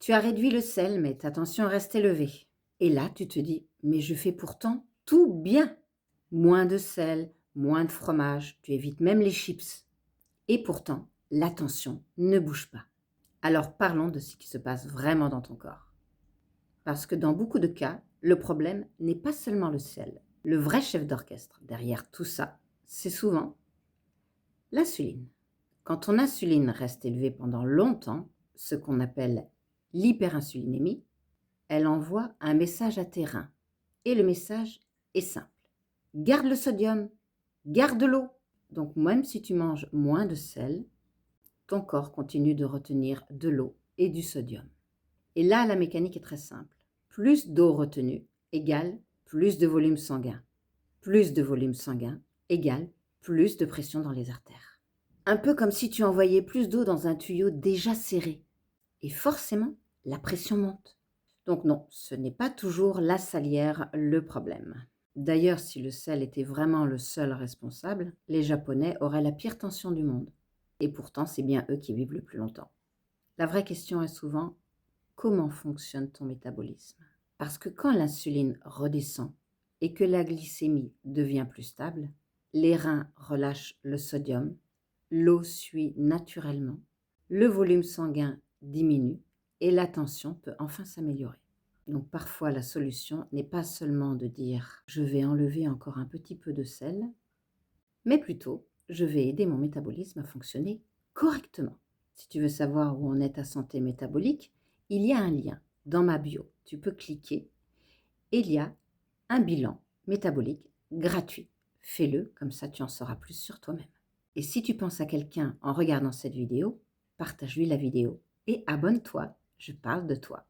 Tu as réduit le sel, mais ta tension reste élevée. Et là, tu te dis, mais je fais pourtant tout bien. Moins de sel, moins de fromage, tu évites même les chips. Et pourtant, la tension ne bouge pas. Alors parlons de ce qui se passe vraiment dans ton corps. Parce que dans beaucoup de cas, le problème n'est pas seulement le sel. Le vrai chef d'orchestre derrière tout ça, c'est souvent l'insuline. Quand ton insuline reste élevée pendant longtemps, ce qu'on appelle l'hyperinsulinémie, elle envoie un message à tes reins. Et le message est simple. Garde le sodium, garde l'eau. Donc même si tu manges moins de sel, ton corps continue de retenir de l'eau et du sodium. Et là, la mécanique est très simple. Plus d'eau retenue égale plus de volume sanguin. Plus de volume sanguin égale plus de pression dans les artères. Un peu comme si tu envoyais plus d'eau dans un tuyau déjà serré. Et forcément, la pression monte. Donc non, ce n'est pas toujours la salière le problème. D'ailleurs, si le sel était vraiment le seul responsable, les Japonais auraient la pire tension du monde. Et pourtant, c'est bien eux qui vivent le plus longtemps. La vraie question est souvent, comment fonctionne ton métabolisme? Parce que quand l'insuline redescend et que la glycémie devient plus stable, les reins relâchent le sodium, l'eau suit naturellement, le volume sanguin diminue et la tension peut enfin s'améliorer. Donc parfois la solution n'est pas seulement de dire je vais enlever encore un petit peu de sel, mais plutôt je vais aider mon métabolisme à fonctionner correctement. Si tu veux savoir où en est ta santé métabolique, il y a un lien dans ma bio. Tu peux cliquer et il y a un bilan métabolique gratuit. Fais-le, comme ça tu en sauras plus sur toi-même. Et si tu penses à quelqu'un en regardant cette vidéo, partage-lui la vidéo et abonne-toi, je parle de toi.